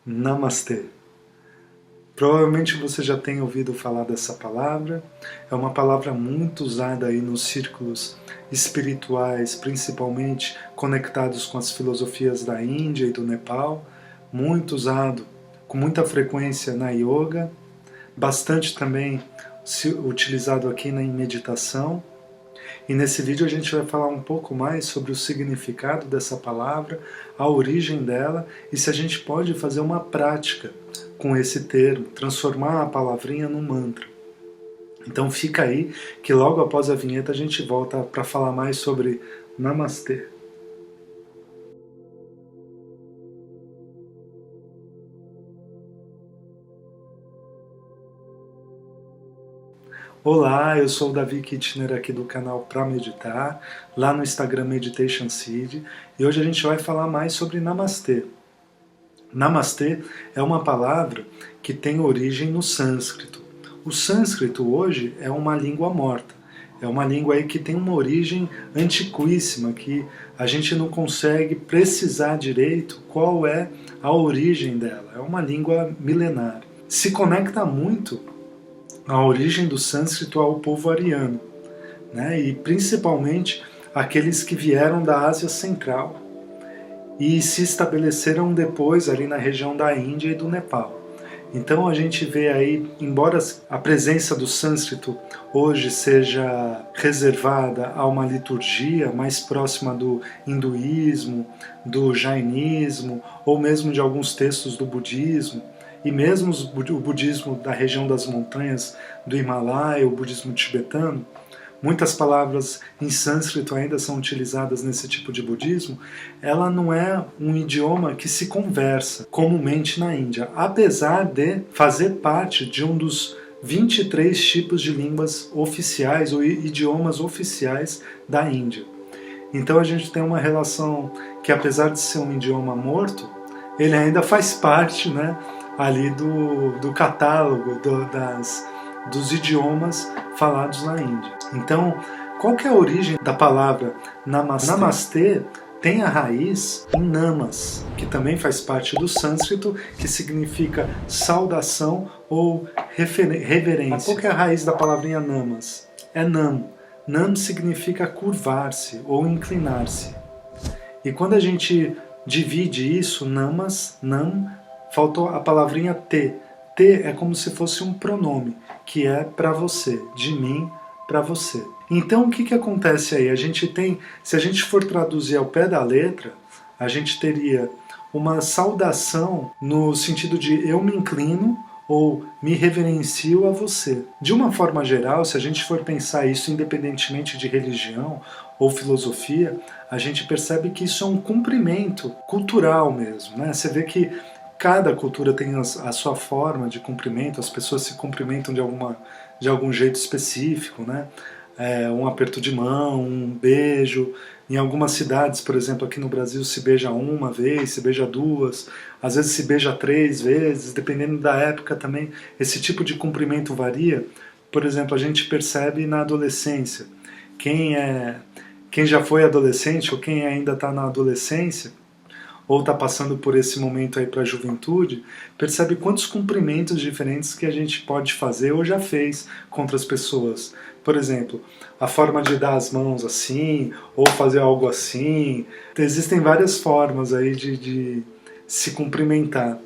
Namastê. Provavelmente você já tem ouvido falar dessa palavra. É uma palavra muito usada aí nos círculos espirituais, principalmente conectados com as filosofias da Índia e do Nepal. Muito usado com muita frequência na yoga, bastante também utilizado aqui na meditação. E nesse vídeo a gente vai falar um pouco mais sobre o significado dessa palavra, a origem dela e se a gente pode fazer uma prática com esse termo, transformar a palavrinha num mantra. Então fica aí que logo após a vinheta a gente volta para falar mais sobre Namastê. Olá, eu sou o Davi Kittner aqui do canal Pra Meditar, lá no Instagram Meditation Seed, e hoje a gente vai falar mais sobre Namastê. Namastê é uma palavra que tem origem no sânscrito. O sânscrito hoje é uma língua morta, é uma língua aí que tem uma origem antiquíssima, que a gente não consegue precisar direito qual é a origem dela, é uma língua milenar. Se conecta muito a origem do sânscrito ao povo ariano, né? E principalmente aqueles que vieram da Ásia Central e se estabeleceram depois ali na região da Índia e do Nepal. Então a gente vê aí, embora a presença do sânscrito hoje seja reservada a uma liturgia mais próxima do hinduísmo, do jainismo ou mesmo de alguns textos do budismo, e mesmo o budismo da região das montanhas do Himalaia, o budismo tibetano, muitas palavras em sânscrito ainda são utilizadas nesse tipo de budismo, ela não é um idioma que se conversa comumente na Índia, apesar de fazer parte de um dos 23 tipos de línguas oficiais ou idiomas oficiais da Índia. Então a gente tem uma relação que, apesar de ser um idioma morto, ele ainda faz parte, né, ali do catálogo dos idiomas falados na Índia. Então, qual que é a origem da palavra Namastê? Namastê tem a raiz em Namas, que também faz parte do sânscrito, que significa saudação ou reverência. Mas qual que é a raiz da palavrinha Namas? É Nam. Nam significa curvar-se ou inclinar-se. E quando a gente divide isso, Namas, Nam, faltou a palavrinha T. T é como se fosse um pronome, que é para você, de mim para você. Então o que acontece aí? A gente tem, se a gente for traduzir ao pé da letra, a gente teria uma saudação no sentido de eu me inclino ou me reverencio a você. De uma forma geral, se a gente for pensar isso independentemente de religião ou filosofia, a gente percebe que isso é um cumprimento cultural mesmo, né? Você vê que cada cultura tem a sua forma de cumprimento, as pessoas se cumprimentam de algum jeito específico, né? Um aperto de mão, um beijo. Em algumas cidades, por exemplo, aqui no Brasil, se beija uma vez, se beija duas, às vezes se beija 3 vezes, dependendo da época também. Esse tipo de cumprimento varia. Por exemplo, a gente percebe na adolescência. Quem já foi adolescente ou quem ainda está na adolescência, ou está passando por esse momento aí para a juventude, percebe quantos cumprimentos diferentes que a gente pode fazer ou já fez contra as pessoas. Por exemplo, a forma de dar as mãos assim, ou fazer algo assim. Existem várias formas aí de se cumprimentar.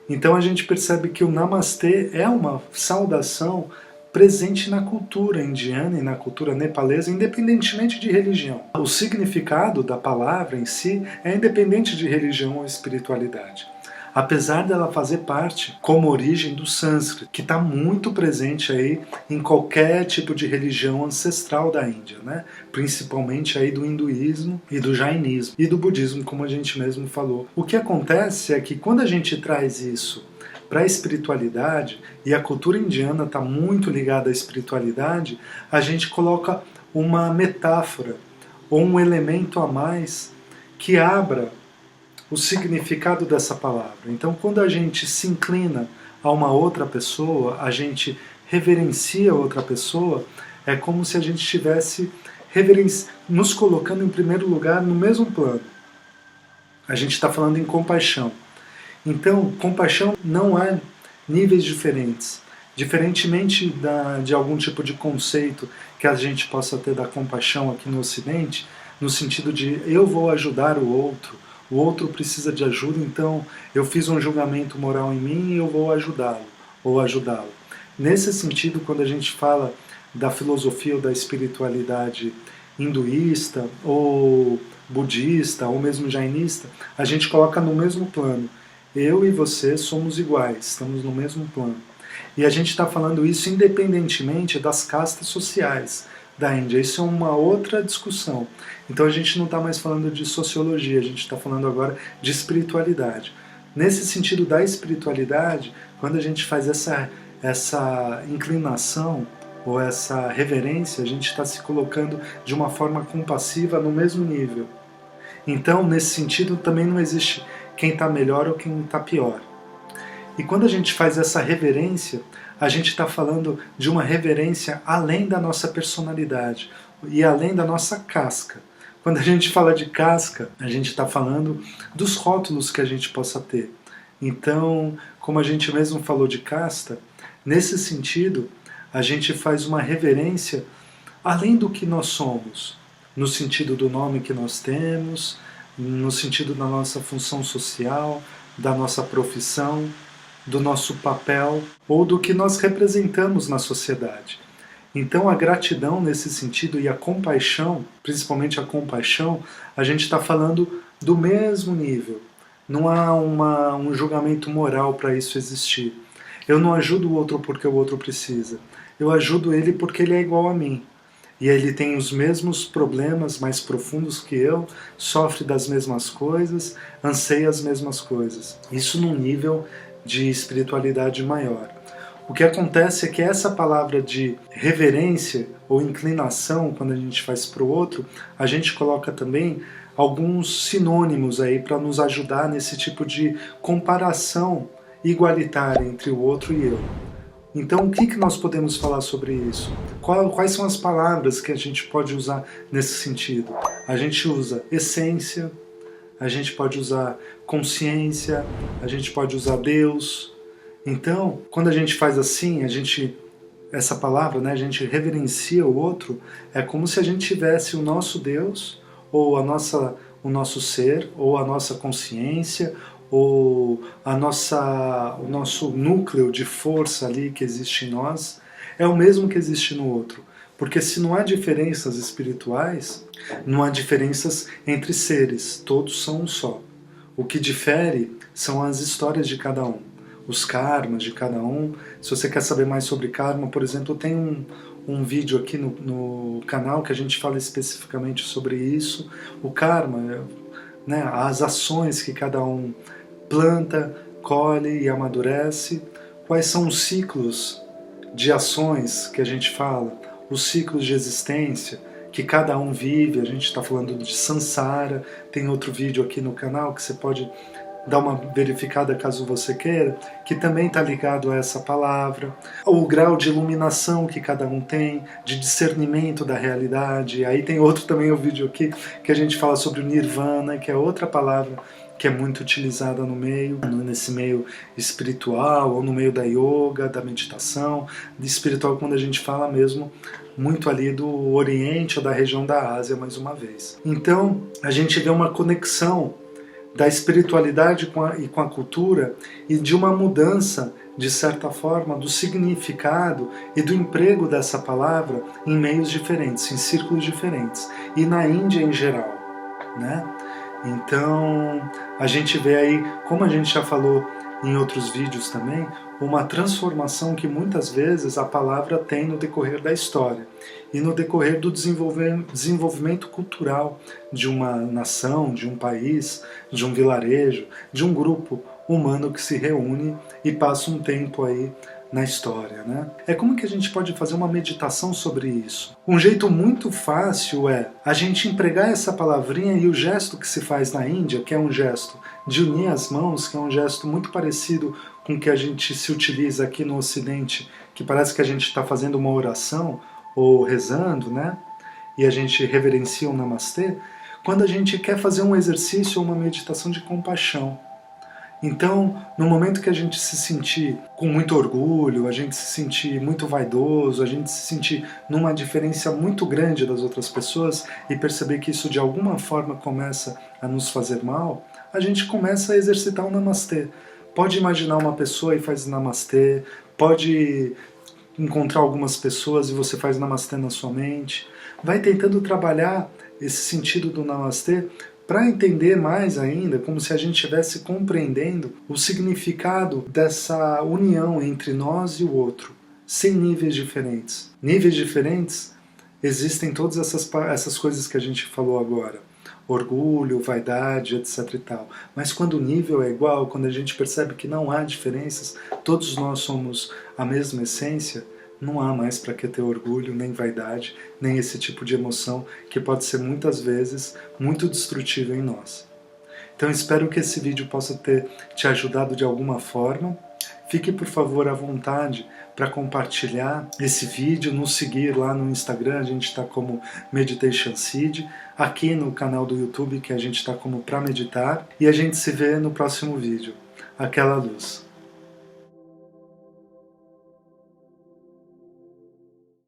Então a gente percebe que o Namastê é uma saudação presente na cultura indiana e na cultura nepalesa, independentemente de religião. O significado da palavra em si é independente de religião ou espiritualidade. Apesar dela fazer parte como origem do sânscrito, que está muito presente aí em qualquer tipo de religião ancestral da Índia, né? Principalmente aí do hinduísmo e do jainismo e do budismo, como a gente mesmo falou. O que acontece é que quando a gente traz isso para a espiritualidade, e a cultura indiana está muito ligada à espiritualidade, a gente coloca uma metáfora ou um elemento a mais que abra o significado dessa palavra. Então, quando a gente se inclina a uma outra pessoa, a gente reverencia outra pessoa, é como se a gente estivesse nos colocando em primeiro lugar no mesmo plano. A gente está falando em compaixão. Então, compaixão não há níveis diferentes. Diferentemente de algum tipo de conceito que a gente possa ter da compaixão aqui no Ocidente, no sentido de eu vou ajudar o outro precisa de ajuda, então eu fiz um julgamento moral em mim e eu vou ajudá-lo ou ajudá-lo. Nesse sentido, quando a gente fala da filosofia ou da espiritualidade hinduísta ou budista ou mesmo jainista, a gente coloca no mesmo plano. Eu e você somos iguais, estamos no mesmo plano. E a gente está falando isso independentemente das castas sociais da Índia. Isso é uma outra discussão. Então a gente não está mais falando de sociologia, a gente está falando agora de espiritualidade. Nesse sentido da espiritualidade, quando a gente faz essa inclinação ou essa reverência, a gente está se colocando de uma forma compassiva no mesmo nível. Então, nesse sentido, também não existe quem está melhor ou quem está pior. E quando a gente faz essa reverência, a gente está falando de uma reverência além da nossa personalidade e além da nossa casca. Quando a gente fala de casca, a gente está falando dos rótulos que a gente possa ter. Então, como a gente mesmo falou de casta, nesse sentido, a gente faz uma reverência além do que nós somos, no sentido do nome que nós temos, no sentido da nossa função social, da nossa profissão, do nosso papel ou do que nós representamos na sociedade. Então a gratidão nesse sentido e a compaixão, principalmente a compaixão, a gente está falando do mesmo nível. Não há um julgamento moral para isso existir. Eu não ajudo o outro porque o outro precisa. Eu ajudo ele porque ele é igual a mim. E ele tem os mesmos problemas mais profundos que eu, sofre das mesmas coisas, anseia as mesmas coisas. Isso num nível de espiritualidade maior. O que acontece é que essa palavra de reverência ou inclinação, quando a gente faz para o outro, a gente coloca também alguns sinônimos aí para nos ajudar nesse tipo de comparação igualitária entre o outro e eu. Então, o que nós podemos falar sobre isso? Quais são as palavras que a gente pode usar nesse sentido? A gente usa essência, a gente pode usar consciência, a gente pode usar Deus. Então, quando a gente faz assim, essa palavra, né, a gente reverencia o outro, é como se a gente tivesse o nosso Deus, ou o nosso ser, ou a nossa consciência, ou o nosso núcleo de força ali que existe em nós, é o mesmo que existe no outro. Porque se não há diferenças espirituais, não há diferenças entre seres, todos são um só. O que difere são as histórias de cada um, os karmas de cada um. Se você quer saber mais sobre karma, por exemplo, tem um vídeo aqui no canal que a gente fala especificamente sobre isso. O karma, né, as ações que cada um planta, colhe e amadurece, quais são os ciclos de ações que a gente fala, os ciclos de existência que cada um vive. A gente está falando de Sansara, tem outro vídeo aqui no canal que você pode dar uma verificada caso você queira, que também está ligado a essa palavra, o grau de iluminação que cada um tem, de discernimento da realidade. Aí tem outro também, o vídeo aqui, que a gente fala sobre o Nirvana, que é outra palavra que é muito utilizada nesse meio espiritual, ou no meio da yoga, da meditação, de espiritual quando a gente fala mesmo muito ali do Oriente ou da região da Ásia, mais uma vez. Então, a gente vê uma conexão da espiritualidade com a cultura e de uma mudança, de certa forma, do significado e do emprego dessa palavra em meios diferentes, em círculos diferentes, e na Índia em geral, né? Então, a gente vê aí, como a gente já falou em outros vídeos também, uma transformação que muitas vezes a palavra tem no decorrer da história e no decorrer do desenvolvimento cultural de uma nação, de um país, de um vilarejo, de um grupo humano que se reúne e passa um tempo aí na história, né? É como que a gente pode fazer uma meditação sobre isso? Um jeito muito fácil é a gente empregar essa palavrinha e o gesto que se faz na Índia, que é um gesto de unir as mãos, que é um gesto muito parecido com o que a gente se utiliza aqui no Ocidente, que parece que a gente está fazendo uma oração ou rezando, né? E a gente reverencia o Namastê, quando a gente quer fazer um exercício ou uma meditação de compaixão. Então, no momento que a gente se sentir com muito orgulho, a gente se sentir muito vaidoso, a gente se sentir numa diferença muito grande das outras pessoas e perceber que isso de alguma forma começa a nos fazer mal, a gente começa a exercitar o namastê. Pode imaginar uma pessoa e faz namastê, pode encontrar algumas pessoas e você faz namastê na sua mente. Vai tentando trabalhar esse sentido do namastê para entender mais ainda, como se a gente estivesse compreendendo o significado dessa união entre nós e o outro, sem níveis diferentes. Níveis diferentes existem todas essas coisas que a gente falou agora. Orgulho, vaidade, etc e tal. Mas quando o nível é igual, quando a gente percebe que não há diferenças, todos nós somos a mesma essência, não há mais para que ter orgulho, nem vaidade, nem esse tipo de emoção que pode ser muitas vezes muito destrutivo em nós. Então espero que esse vídeo possa ter te ajudado de alguma forma. Fique por favor à vontade para compartilhar esse vídeo, nos seguir lá no Instagram, a gente está como Meditation Seed, aqui no canal do YouTube que a gente está como Pra Meditar, e a gente se vê no próximo vídeo. Aquela luz.